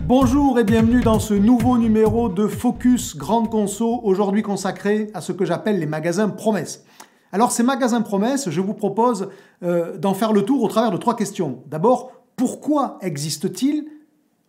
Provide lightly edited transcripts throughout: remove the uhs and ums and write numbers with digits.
Bonjour et bienvenue dans ce nouveau numéro de Focus Grande Conso, aujourd'hui consacré à ce que j'appelle les magasins promesses. Alors ces magasins promesses, je vous propose d'en faire le tour au travers de 3 questions. D'abord, pourquoi existent-ils?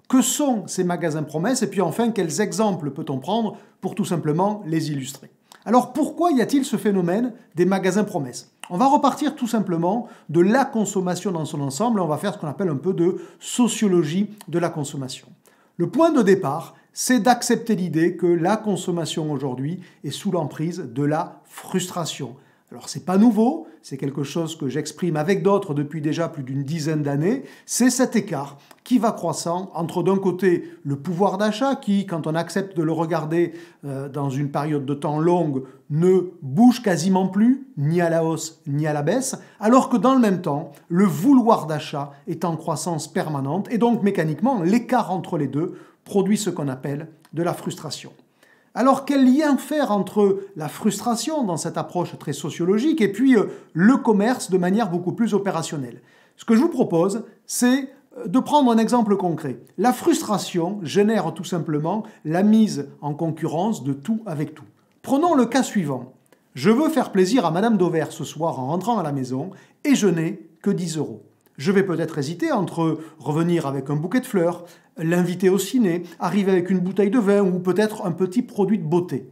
Que sont ces magasins promesses? Et puis enfin, quels exemples peut-on prendre pour tout simplement les illustrer? Alors pourquoi y a-t-il ce phénomène des magasins promesses? On va repartir tout simplement de la consommation dans son ensemble, on va faire ce qu'on appelle un peu de sociologie de la consommation. Le point de départ, c'est d'accepter l'idée que la consommation aujourd'hui est sous l'emprise de la frustration. Alors c'est pas nouveau, c'est quelque chose que j'exprime avec d'autres depuis déjà plus d'une dizaine d'années, c'est cet écart qui va croissant entre d'un côté le pouvoir d'achat qui, quand on accepte de le regarder dans une période de temps longue, ne bouge quasiment plus, ni à la hausse ni à la baisse, alors que dans le même temps, le vouloir d'achat est en croissance permanente et donc mécaniquement l'écart entre les deux produit ce qu'on appelle de la frustration. Alors quel lien faire entre la frustration dans cette approche très sociologique et puis le commerce de manière beaucoup plus opérationnelle? Ce que je vous propose, c'est de prendre un exemple concret. La frustration génère tout simplement la mise en concurrence de tout avec tout. Prenons le cas suivant. Je veux faire plaisir à Madame Dauvert ce soir en rentrant à la maison et je n'ai que 10 €. Je vais peut-être hésiter entre revenir avec un bouquet de fleurs, l'inviter au ciné, arriver avec une bouteille de vin ou peut-être un petit produit de beauté.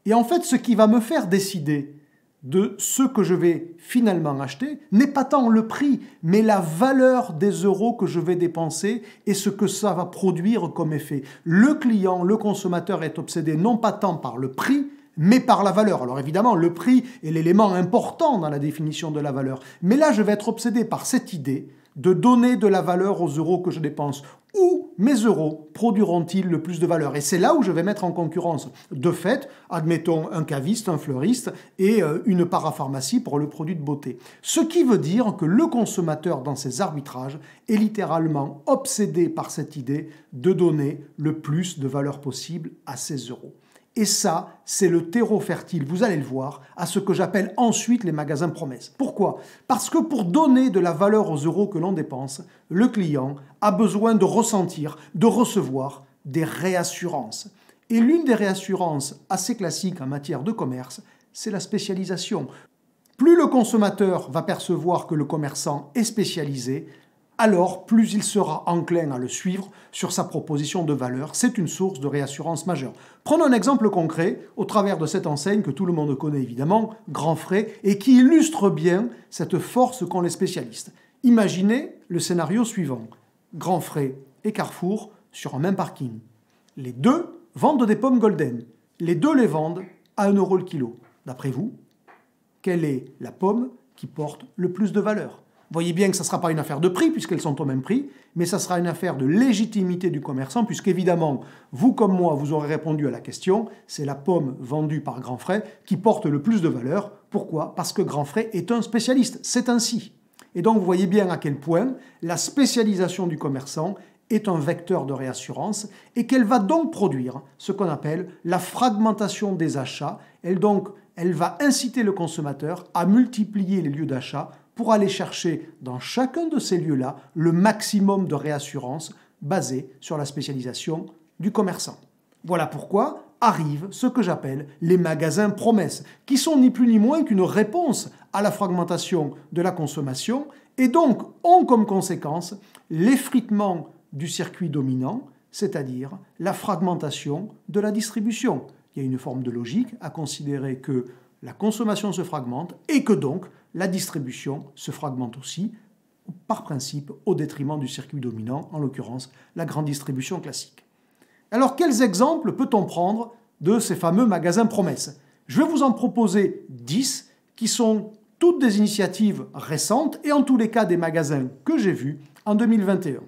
Et en fait, ce qui va me faire décider de ce que je vais finalement acheter n'est pas tant le prix, mais la valeur des euros que je vais dépenser et ce que ça va produire comme effet. Le client, le consommateur est obsédé non pas tant par le prix, mais par la valeur. Alors évidemment, le prix est l'élément important dans la définition de la valeur. Mais là, je vais être obsédé par cette idée de donner de la valeur aux euros que je dépense. Où mes euros produiront-ils le plus de valeur? Et c'est là où je vais mettre en concurrence, de fait, admettons un caviste, un fleuriste et une parapharmacie pour le produit de beauté. Ce qui veut dire que le consommateur, dans ses arbitrages, est littéralement obsédé par cette idée de donner le plus de valeur possible à ses euros. Et ça, c'est le terreau fertile, vous allez le voir, à ce que j'appelle ensuite les magasins promesses. Pourquoi? Parce que pour donner de la valeur aux euros que l'on dépense, le client a besoin de ressentir, de recevoir des réassurances. Et l'une des réassurances assez classiques en matière de commerce, c'est la spécialisation. Plus le consommateur va percevoir que le commerçant est spécialisé, alors plus il sera enclin à le suivre sur sa proposition de valeur. C'est une source de réassurance majeure. Prenons un exemple concret au travers de cette enseigne que tout le monde connaît évidemment, Grand Frais, et qui illustre bien cette force qu'ont les spécialistes. Imaginez le scénario suivant. Grand Frais et Carrefour sur un même parking. Les deux vendent des pommes golden. Les deux les vendent à 1 € le kilo. D'après vous, quelle est la pomme qui porte le plus de valeur? Voyez bien que ça ne sera pas une affaire de prix, puisqu'elles sont au même prix, mais ça sera une affaire de légitimité du commerçant, puisqu'évidemment, vous comme moi, vous aurez répondu à la question, c'est la pomme vendue par Grand Frais qui porte le plus de valeur. Pourquoi? Parce que Grand Frais est un spécialiste, c'est ainsi. Et donc vous voyez bien à quel point la spécialisation du commerçant est un vecteur de réassurance et qu'elle va donc produire ce qu'on appelle la fragmentation des achats. Elle va inciter le consommateur à multiplier les lieux d'achat pour aller chercher dans chacun de ces lieux-là le maximum de réassurance basée sur la spécialisation du commerçant. Voilà pourquoi arrivent ce que j'appelle les magasins promesses, qui sont ni plus ni moins qu'une réponse à la fragmentation de la consommation et donc ont comme conséquence l'effritement du circuit dominant, c'est-à-dire la fragmentation de la distribution. Il y a une forme de logique à considérer que la consommation se fragmente et que donc la distribution se fragmente aussi, par principe, au détriment du circuit dominant, en l'occurrence la grande distribution classique. Alors quels exemples peut-on prendre de ces fameux magasins promesses? Je vais vous en proposer 10 qui sont toutes des initiatives récentes et en tous les cas des magasins que j'ai vus en 2021.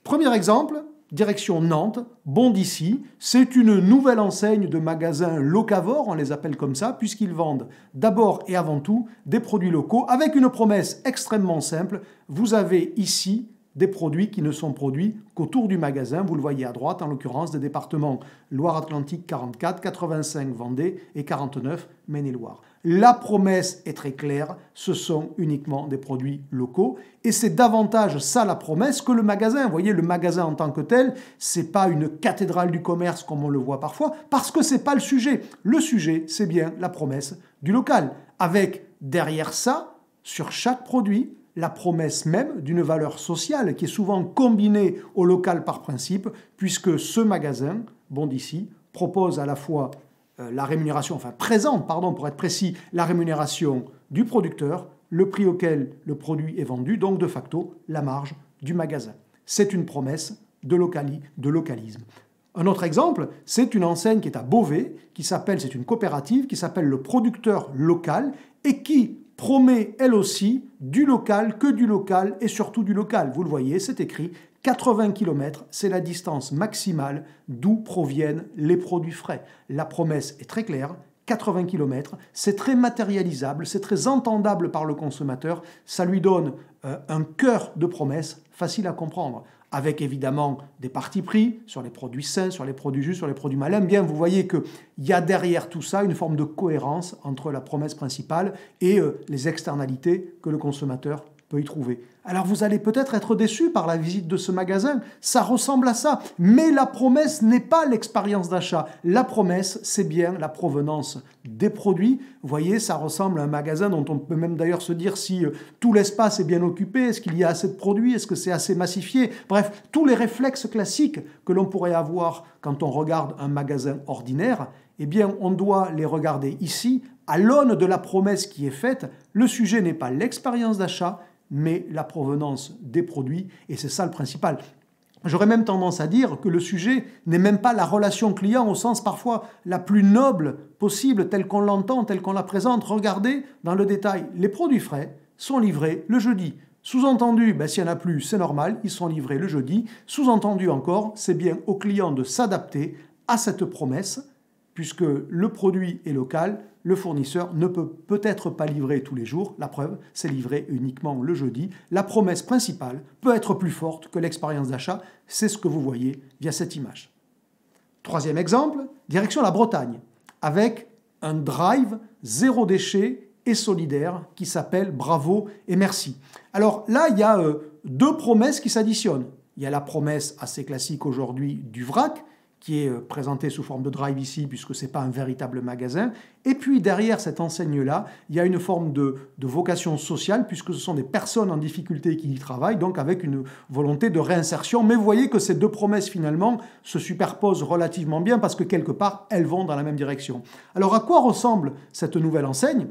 Premier exemple, direction Nantes, Bon d'Ici, c'est une nouvelle enseigne de magasins locavores, on les appelle comme ça, puisqu'ils vendent d'abord et avant tout des produits locaux avec une promesse extrêmement simple. Vous avez ici des produits qui ne sont produits qu'autour du magasin, vous le voyez à droite, en l'occurrence des départements Loire-Atlantique 44, 85 Vendée et 49 Maine-et-Loire. La promesse est très claire, ce sont uniquement des produits locaux. Et c'est davantage ça la promesse que le magasin. Vous voyez, le magasin en tant que tel, c'est pas une cathédrale du commerce comme on le voit parfois, parce que c'est pas le sujet. Le sujet, c'est bien la promesse du local. Avec derrière ça, sur chaque produit, la promesse même d'une valeur sociale qui est souvent combinée au local par principe, puisque ce magasin, Bon d'ici, propose à la fois la rémunération, enfin présente, pardon, pour être précis, la rémunération du producteur, le prix auquel le produit est vendu, donc de facto la marge du magasin. C'est une promesse de localisme. Un autre exemple, c'est une enseigne qui est à Beauvais, c'est une coopérative qui s'appelle le producteur local et qui promet elle aussi du local, que du local et surtout du local. Vous le voyez, c'est écrit 80 km, c'est la distance maximale d'où proviennent les produits frais. La promesse est très claire, 80 km, c'est très matérialisable, c'est très entendable par le consommateur, ça lui donne un cœur de promesse facile à comprendre, avec évidemment des partis pris sur les produits sains, sur les produits justes, sur les produits malins. Bien, vous voyez qu'il y a derrière tout ça une forme de cohérence entre la promesse principale et les externalités que le consommateur peut y trouver. Alors vous allez peut-être être déçu par la visite de ce magasin, ça ressemble à ça, mais la promesse n'est pas l'expérience d'achat. La promesse, c'est bien la provenance des produits. Vous voyez, ça ressemble à un magasin dont on peut même d'ailleurs se dire si tout l'espace est bien occupé, est-ce qu'il y a assez de produits, est-ce que c'est assez massifié. Bref, tous les réflexes classiques que l'on pourrait avoir quand on regarde un magasin ordinaire, eh bien, on doit les regarder ici, à l'aune de la promesse qui est faite. Le sujet n'est pas l'expérience d'achat, mais la provenance des produits, et c'est ça le principal. J'aurais même tendance à dire que le sujet n'est même pas la relation client au sens parfois la plus noble possible, telle qu'on l'entend, telle qu'on la présente. Regardez dans le détail, les produits frais sont livrés le jeudi. Sous-entendu, s'il n'y en a plus, c'est normal, ils sont livrés le jeudi. Sous-entendu encore, c'est bien au client de s'adapter à cette promesse, puisque le produit est local, le fournisseur ne peut peut-être pas livrer tous les jours. La preuve, c'est livré uniquement le jeudi. La promesse principale peut être plus forte que l'expérience d'achat. C'est ce que vous voyez via cette image. Troisième exemple, direction la Bretagne, avec un drive zéro déchet et solidaire qui s'appelle Bravo et Merci. Alors là, il y a deux promesses qui s'additionnent. Il y a la promesse assez classique aujourd'hui du vrac, qui est présenté sous forme de drive ici, puisque ce n'est pas un véritable magasin. Et puis derrière cette enseigne-là, il y a une forme de vocation sociale, puisque ce sont des personnes en difficulté qui y travaillent, donc avec une volonté de réinsertion. Mais vous voyez que ces deux promesses, finalement, se superposent relativement bien, parce que quelque part, elles vont dans la même direction. Alors à quoi ressemble cette nouvelle enseigne ?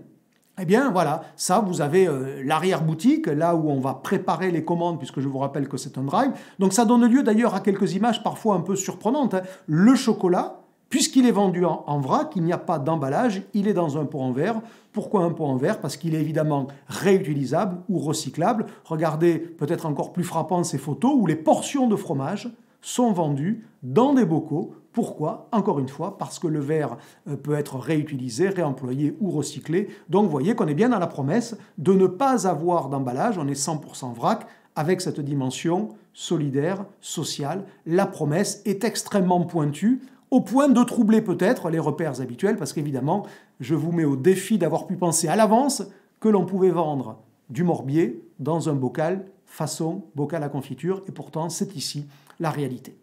Eh bien voilà, ça vous avez l'arrière-boutique, là où on va préparer les commandes, puisque je vous rappelle que c'est un drive. Donc ça donne lieu d'ailleurs à quelques images parfois un peu surprenantes. Le chocolat, puisqu'il est vendu en vrac, il n'y a pas d'emballage, il est dans un pot en verre. Pourquoi un pot en verre? Parce qu'il est évidemment réutilisable ou recyclable. Regardez, peut-être encore plus frappant, ces photos où les portions de fromage sont vendues dans des bocaux. Pourquoi? Encore une fois, parce que le verre peut être réutilisé, réemployé ou recyclé. Donc vous voyez qu'on est bien dans la promesse de ne pas avoir d'emballage, on est 100% vrac, avec cette dimension solidaire, sociale. La promesse est extrêmement pointue, au point de troubler peut-être les repères habituels, parce qu'évidemment, je vous mets au défi d'avoir pu penser à l'avance que l'on pouvait vendre du morbier dans un bocal façon bocal à confiture, et pourtant c'est ici la réalité.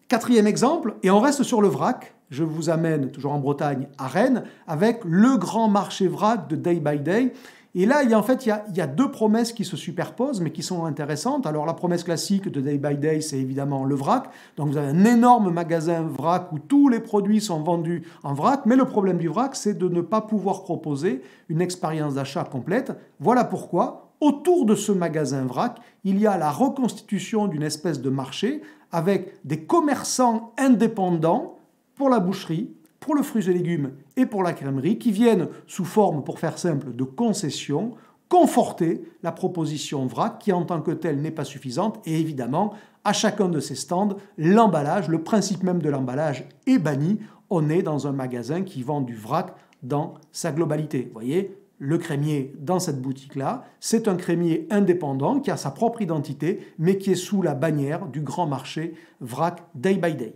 Quatrième exemple, et on reste sur le vrac, je vous amène toujours en Bretagne à Rennes, avec le grand marché vrac de Day by Day. Et là, il y a deux promesses qui se superposent, mais qui sont intéressantes. Alors la promesse classique de Day by Day, c'est évidemment le vrac. Donc vous avez un énorme magasin vrac où tous les produits sont vendus en vrac. Mais le problème du vrac, c'est de ne pas pouvoir proposer une expérience d'achat complète. Voilà pourquoi, autour de ce magasin vrac, il y a la reconstitution d'une espèce de marché avec des commerçants indépendants pour la boucherie, pour le fruits et légumes et pour la crèmerie qui viennent sous forme, pour faire simple, de concessions, conforter la proposition vrac qui en tant que telle n'est pas suffisante et évidemment à chacun de ces stands, l'emballage, le principe même de l'emballage est banni. On est dans un magasin qui vend du vrac dans sa globalité. Vous voyez, le crémier dans cette boutique-là, c'est un crémier indépendant qui a sa propre identité, mais qui est sous la bannière du grand marché vrac Day by Day.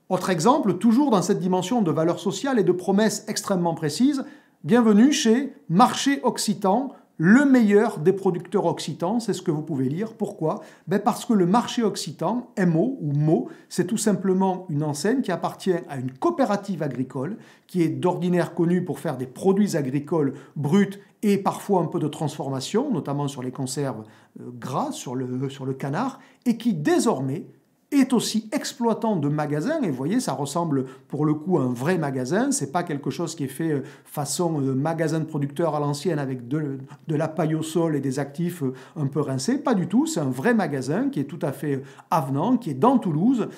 Autre exemple, toujours dans cette dimension de valeur sociale et de promesses extrêmement précises, bienvenue chez Marché Occitan, le meilleur des producteurs occitans, c'est ce que vous pouvez lire. Pourquoi? Parce que le Marché Occitan, MO ou MO, c'est tout simplement une enseigne qui appartient à une coopérative agricole qui est d'ordinaire connue pour faire des produits agricoles bruts et parfois un peu de transformation, notamment sur les conserves gras, sur le canard, et qui désormais est aussi exploitant de magasins, et vous voyez, ça ressemble pour le coup à un vrai magasin, c'est pas quelque chose qui est fait façon magasin de producteur à l'ancienne avec de la paille au sol et des actifs un peu rincés, pas du tout, c'est un vrai magasin qui est tout à fait avenant, qui est dans Toulouse,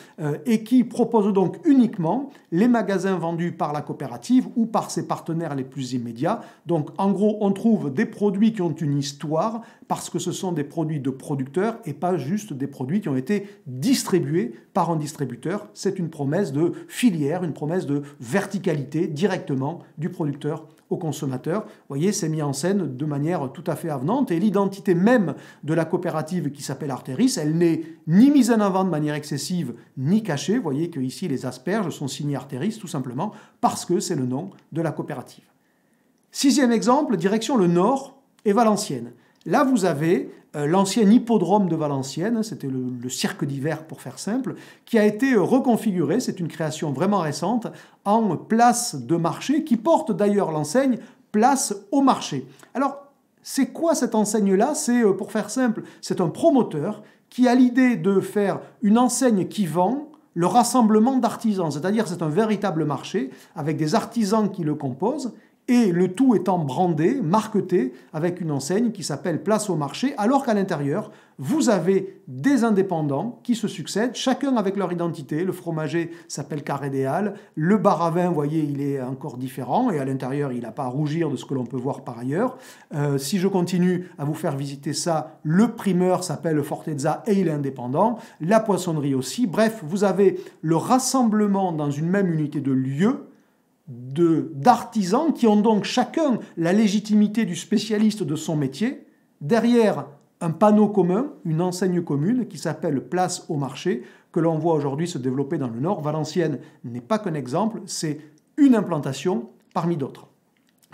et qui propose donc uniquement les magasins vendus par la coopérative ou par ses partenaires les plus immédiats. Donc en gros, on trouve des produits qui ont une histoire, parce que ce sont des produits de producteurs et pas juste des produits qui ont été distribués par un distributeur. C'est une promesse de filière, une promesse de verticalité directement du producteur au consommateur. Vous voyez, c'est mis en scène de manière tout à fait avenante et l'identité même de la coopérative qui s'appelle Artéris, elle n'est ni mise en avant de manière excessive ni cachée. Vous voyez que ici les asperges sont signées Artéris tout simplement parce que c'est le nom de la coopérative. Sixième exemple, direction le nord et Valenciennes. Là, vous avez l'ancien hippodrome de Valenciennes, c'était le cirque d'hiver pour faire simple, qui a été reconfiguré, c'est une création vraiment récente, en place de marché, qui porte d'ailleurs l'enseigne Place au marché. Alors, c'est quoi cette enseigne-là? C'est, pour faire simple, c'est un promoteur qui a l'idée de faire une enseigne qui vend le rassemblement d'artisans, c'est-à-dire c'est un véritable marché avec des artisans qui le composent, et le tout étant brandé, marqueté, avec une enseigne qui s'appelle Place au marché, alors qu'à l'intérieur, vous avez des indépendants qui se succèdent, chacun avec leur identité. Le fromager s'appelle Carré des Halles, le bar à vin, vous voyez, il est encore différent, et à l'intérieur, il n'a pas à rougir de ce que l'on peut voir par ailleurs. Si je continue à vous faire visiter ça, le primeur s'appelle Fortezza et il est indépendant, la poissonnerie aussi. Bref, vous avez le rassemblement dans une même unité de lieu, d'artisans qui ont donc chacun la légitimité du spécialiste de son métier, derrière un panneau commun, une enseigne commune qui s'appelle Place au marché, que l'on voit aujourd'hui se développer dans le Nord. Valenciennes n'est pas qu'un exemple, c'est une implantation parmi d'autres.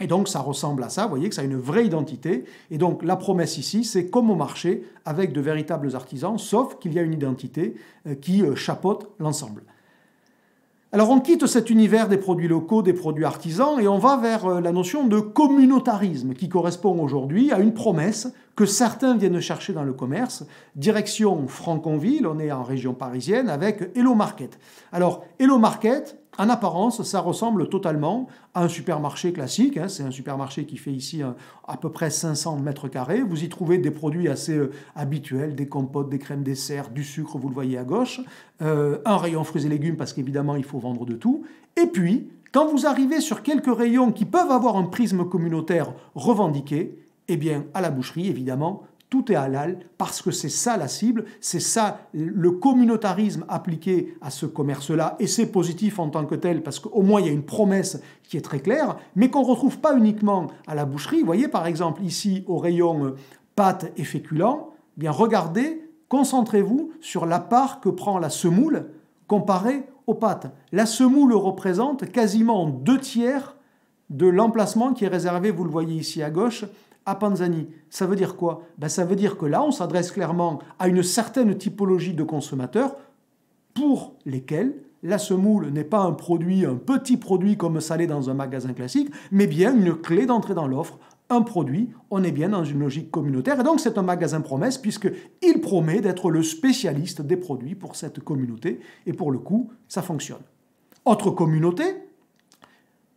Et donc ça ressemble à ça, vous voyez que ça a une vraie identité, et donc la promesse ici, c'est comme au marché, avec de véritables artisans, sauf qu'il y a une identité qui chapeaute l'ensemble. Alors on quitte cet univers des produits locaux, des produits artisans, et on va vers la notion de communautarisme qui correspond aujourd'hui à une promesse que certains viennent chercher dans le commerce. Direction Franconville, on est en région parisienne, avec Hello Market. Alors Hello Market, en apparence, ça ressemble totalement à un supermarché classique. C'est un supermarché qui fait ici à peu près 500 mètres carrés. Vous y trouvez des produits assez habituels, des compotes, des crèmes dessert, du sucre, vous le voyez à gauche, un rayon fruits et légumes parce qu'évidemment il faut vendre de tout. Et puis, quand vous arrivez sur quelques rayons qui peuvent avoir un prisme communautaire revendiqué, eh bien, à la boucherie, évidemment, tout est halal parce que c'est ça la cible, c'est ça le communautarisme appliqué à ce commerce-là, et c'est positif en tant que tel parce qu'au moins il y a une promesse qui est très claire, mais qu'on ne retrouve pas uniquement à la boucherie. Vous voyez par exemple ici au rayon pâtes et féculents, eh bien regardez, concentrez-vous sur la part que prend la semoule comparée aux pâtes. La semoule représente quasiment 2/3 de l'emplacement qui est réservé, vous le voyez ici à gauche, à Panzani. Ça veut dire quoi? Ça veut dire que là, on s'adresse clairement à une certaine typologie de consommateurs pour lesquels la semoule n'est pas un petit produit comme ça l'est dans un magasin classique, mais bien une clé d'entrée dans l'offre, un produit. On est bien dans une logique communautaire. Et donc, c'est un magasin promesse puisqu'il promet d'être le spécialiste des produits pour cette communauté. Et pour le coup, ça fonctionne. Autre communauté,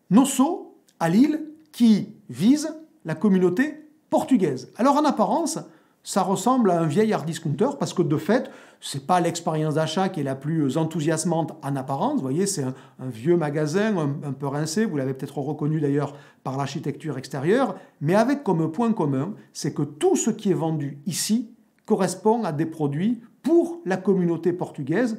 Nosso, à Lille, qui vise la communauté portugaise. Alors en apparence, ça ressemble à un vieil hard discounter parce que de fait, ce n'est pas l'expérience d'achat qui est la plus enthousiasmante en apparence. Vous voyez, c'est un vieux magasin un peu rincé, vous l'avez peut-être reconnu d'ailleurs par l'architecture extérieure, mais avec comme point commun, c'est que tout ce qui est vendu ici correspond à des produits pour la communauté portugaise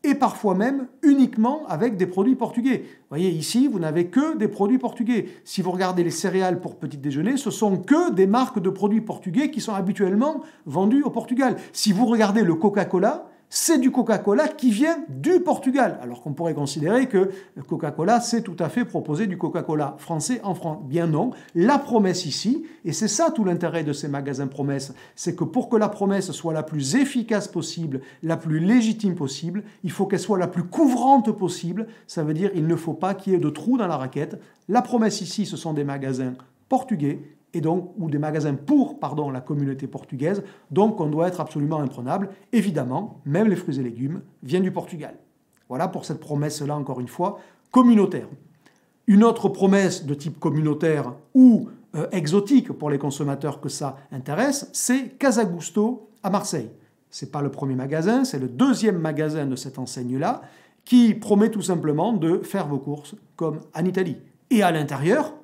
et parfois même uniquement avec des produits portugais. Vous voyez, ici, vous n'avez que des produits portugais. Si vous regardez les céréales pour petit déjeuner, ce sont que des marques de produits portugais qui sont habituellement vendus au Portugal. Si vous regardez le Coca-Cola, c'est du Coca-Cola qui vient du Portugal. Alors qu'on pourrait considérer que Coca-Cola, c'est tout à fait proposer du Coca-Cola français en France. Bien non, la promesse ici, et c'est ça tout l'intérêt de ces magasins promesses, c'est que pour que la promesse soit la plus efficace possible, la plus légitime possible, il faut qu'elle soit la plus couvrante possible. Ça veut dire qu'il ne faut pas qu'il y ait de trous dans la raquette. La promesse ici, ce sont des magasins portugais, et donc, ou des magasins pour la communauté portugaise, donc on doit être absolument imprenable. Évidemment, même les fruits et légumes viennent du Portugal. Voilà pour cette promesse-là, encore une fois, communautaire. Une autre promesse de type communautaire ou exotique pour les consommateurs que ça intéresse, c'est Casa Gusto à Marseille. Ce n'est pas le premier magasin, c'est le deuxième magasin de cette enseigne-là, qui promet tout simplement de faire vos courses comme en Italie. Et à l'intérieur,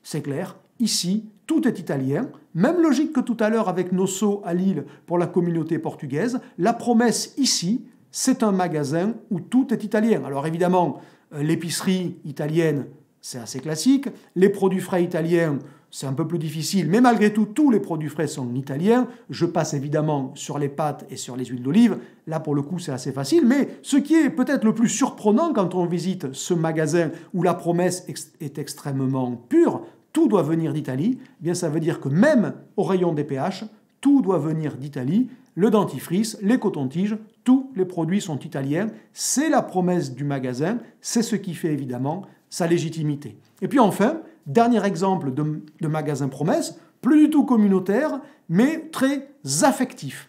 c'est clair, ici, tout est italien. Même logique que tout à l'heure avec Nosso à Lille pour la communauté portugaise. La promesse ici, c'est un magasin où tout est italien. Alors évidemment, l'épicerie italienne, c'est assez classique. Les produits frais italiens, c'est un peu plus difficile. Mais malgré tout, tous les produits frais sont italiens. Je passe évidemment sur les pâtes et sur les huiles d'olive. Là, pour le coup, c'est assez facile. Mais ce qui est peut-être le plus surprenant quand on visite ce magasin où la promesse est extrêmement pure, tout doit venir d'Italie, eh bien ça veut dire que même au rayon des pH, tout doit venir d'Italie. Le dentifrice, les cotons-tiges, tous les produits sont italiens. C'est la promesse du magasin, c'est ce qui fait évidemment sa légitimité. Et puis enfin, dernier exemple de magasin promesse, plus du tout communautaire, mais très affectif.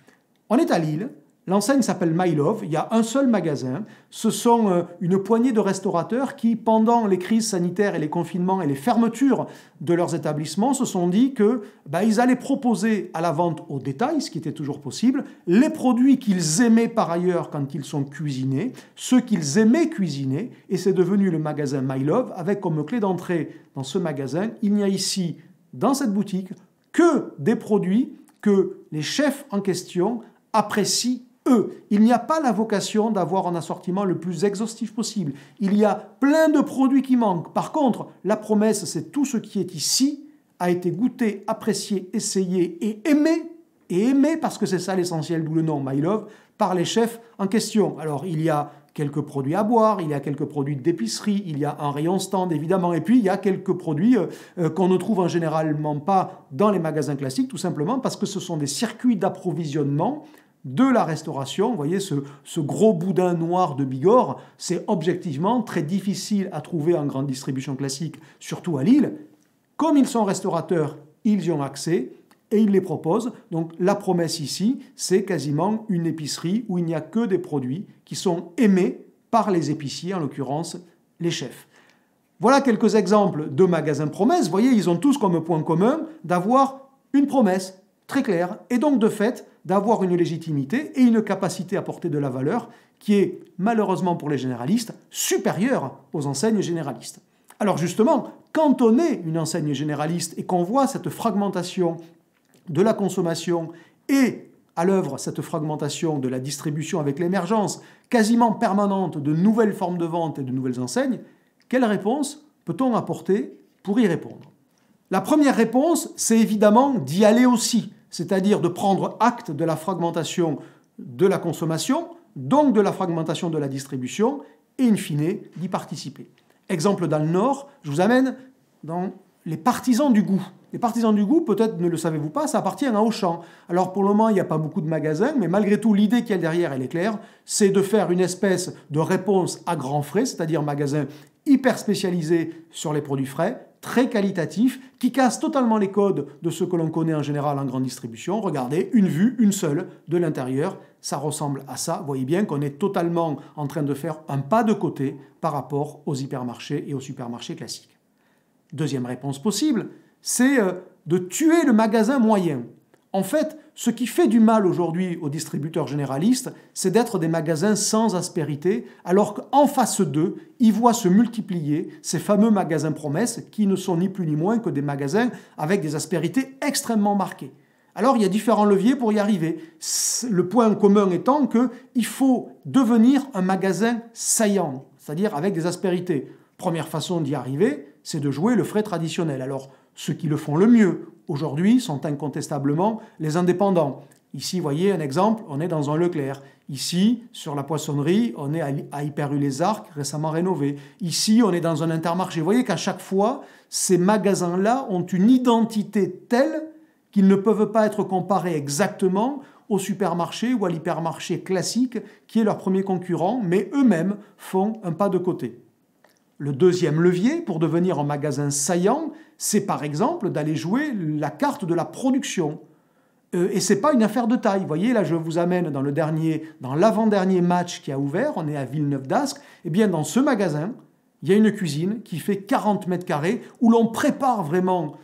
On est à Lille. L'enseigne s'appelle My Love, il y a un seul magasin. Ce sont une poignée de restaurateurs qui, pendant les crises sanitaires et les confinements et les fermetures de leurs établissements, se sont dit qu'ils allaient proposer à la vente au détail, ce qui était toujours possible, les produits qu'ils aimaient par ailleurs quand ils sont cuisinés, ceux qu'ils aimaient cuisiner, et c'est devenu le magasin My Love, avec comme clé d'entrée dans ce magasin, il n'y a ici, dans cette boutique, que des produits que les chefs en question apprécient eux. Il n'y a pas la vocation d'avoir un assortiment le plus exhaustif possible. Il y a plein de produits qui manquent. Par contre, la promesse, c'est tout ce qui est ici a été goûté, apprécié, essayé et aimé parce que c'est ça l'essentiel, d'où le nom My Love, par les chefs en question. Alors, il y a quelques produits à boire, il y a quelques produits d'épicerie, il y a un rayon stand évidemment, et puis il y a quelques produits qu'on ne trouve généralement pas dans les magasins classiques, tout simplement parce que ce sont des circuits d'approvisionnement de la restauration. Vous voyez ce gros boudin noir de Bigorre, c'est objectivement très difficile à trouver en grande distribution classique, surtout à Lille. Comme ils sont restaurateurs, ils y ont accès et ils les proposent. Donc la promesse ici, c'est quasiment une épicerie où il n'y a que des produits qui sont aimés par les épiciers, en l'occurrence les chefs. Voilà quelques exemples de magasins promesses. Vous voyez, ils ont tous comme point commun d'avoir une promesse très claire et donc de fait d'avoir une légitimité et une capacité à porter de la valeur qui est malheureusement pour les généralistes supérieure aux enseignes généralistes. Alors justement, quand on est une enseigne généraliste et qu'on voit cette fragmentation de la consommation et à l'œuvre cette fragmentation de la distribution avec l'émergence quasiment permanente de nouvelles formes de vente et de nouvelles enseignes, quelle réponse peut-on apporter pour y répondre? La première réponse, c'est évidemment d'y aller aussi, c'est-à-dire de prendre acte de la fragmentation de la consommation, donc de la fragmentation de la distribution, et in fine, d'y participer. Exemple dans le Nord, je vous amène dans les partisans du goût. Les partisans du goût, peut-être ne le savez-vous pas, ça appartient à Auchan. Alors pour le moment, il n'y a pas beaucoup de magasins, mais malgré tout, l'idée qu'il y a derrière, elle est claire, c'est de faire une espèce de réponse à grands frais, c'est-à-dire magasin hyper spécialisé sur les produits frais, très qualitatif, qui casse totalement les codes de ce que l'on connaît en général en grande distribution. Regardez, une vue, une seule, de l'intérieur, ça ressemble à ça. Vous voyez bien qu'on est totalement en train de faire un pas de côté par rapport aux hypermarchés et aux supermarchés classiques. Deuxième réponse possible, c'est de tuer le magasin moyen. En fait, ce qui fait du mal aujourd'hui aux distributeurs généralistes, c'est d'être des magasins sans aspérité, alors qu'en face d'eux, ils voient se multiplier ces fameux magasins promesses qui ne sont ni plus ni moins que des magasins avec des aspérités extrêmement marquées. Alors, il y a différents leviers pour y arriver. Le point commun étant qu'il faut devenir un magasin saillant, c'est-à-dire avec des aspérités. Première façon d'y arriver, c'est de jouer le frais traditionnel. Alors, ceux qui le font le mieux aujourd'hui sont incontestablement les indépendants. Ici, vous voyez un exemple, on est dans un Leclerc. Ici, sur la poissonnerie, on est à Hyper-U-les-Arcs, récemment rénové. Ici, on est dans un Intermarché. Vous voyez qu'à chaque fois, ces magasins-là ont une identité telle qu'ils ne peuvent pas être comparés exactement au supermarché ou à l'hypermarché classique qui est leur premier concurrent, mais eux-mêmes font un pas de côté. Le deuxième levier pour devenir un magasin saillant, c'est par exemple d'aller jouer la carte de la production. Et ce n'est pas une affaire de taille. Vous voyez, là, je vous amène dans l'avant-dernier match qui a ouvert, on est à Villeneuve-d'Ascq. Eh bien, dans ce magasin, il y a une cuisine qui fait 40 mètres carrés où l'on prépare vraiment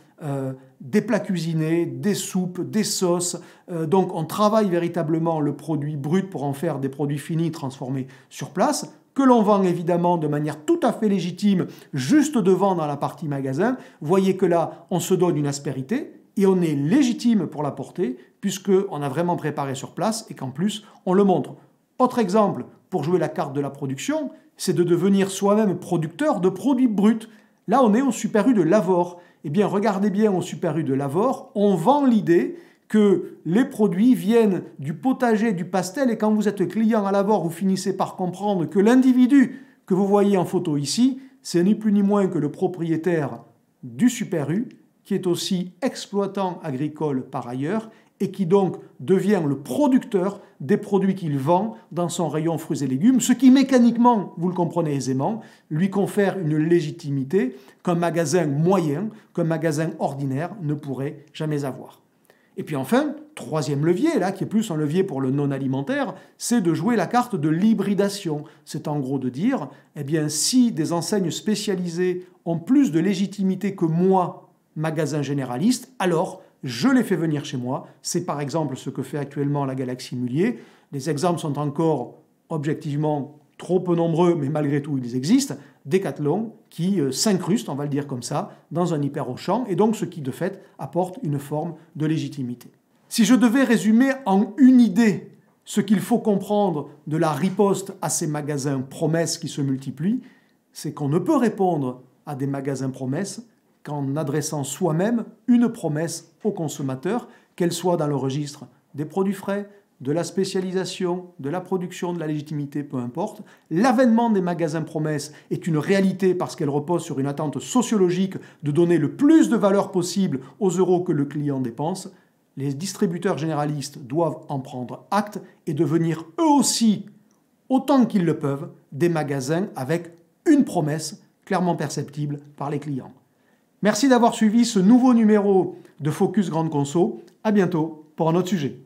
des plats cuisinés, des soupes, des sauces. Donc, on travaille véritablement le produit brut pour en faire des produits finis transformés sur place, que l'on vend évidemment de manière tout à fait légitime juste devant dans la partie magasin. Vous voyez que là, on se donne une aspérité. Et on est légitime pour la porter, puisqu'on a vraiment préparé sur place et qu'en plus, on le montre. Autre exemple, pour jouer la carte de la production, c'est de devenir soi-même producteur de produits bruts. Là, on est au Super U de Lavore. Eh bien, regardez bien au Super U de Lavore, on vend l'idée que les produits viennent du potager, du pastel, et quand vous êtes client à Lavore, vous finissez par comprendre que l'individu que vous voyez en photo ici, c'est ni plus ni moins que le propriétaire du Super U, qui est aussi exploitant agricole par ailleurs, et qui donc devient le producteur des produits qu'il vend dans son rayon fruits et légumes, ce qui mécaniquement, vous le comprenez aisément, lui confère une légitimité qu'un magasin moyen, qu'un magasin ordinaire ne pourrait jamais avoir. Et puis enfin, troisième levier, là, qui est plus un levier pour le non-alimentaire, c'est de jouer la carte de l'hybridation. C'est en gros de dire, eh bien, si des enseignes spécialisées ont plus de légitimité que moi, magasin généraliste, alors je les fais venir chez moi. C'est par exemple ce que fait actuellement la Galaxie Mullier. Les exemples sont encore objectivement trop peu nombreux, mais malgré tout ils existent. Decathlon qui s'incruste, on va le dire comme ça, dans un hyper Auchan, et donc ce qui de fait apporte une forme de légitimité. Si je devais résumer en une idée ce qu'il faut comprendre de la riposte à ces magasins promesses qui se multiplient, c'est qu'on ne peut répondre à des magasins promesses qu'en adressant soi-même une promesse au consommateur, qu'elle soit dans le registre des produits frais, de la spécialisation, de la production, de la légitimité, peu importe. L'avènement des magasins promesses est une réalité parce qu'elle repose sur une attente sociologique de donner le plus de valeur possible aux euros que le client dépense. Les distributeurs généralistes doivent en prendre acte et devenir eux aussi, autant qu'ils le peuvent, des magasins avec une promesse clairement perceptible par les clients. Merci d'avoir suivi ce nouveau numéro de Focus Grande Conso. À bientôt pour un autre sujet.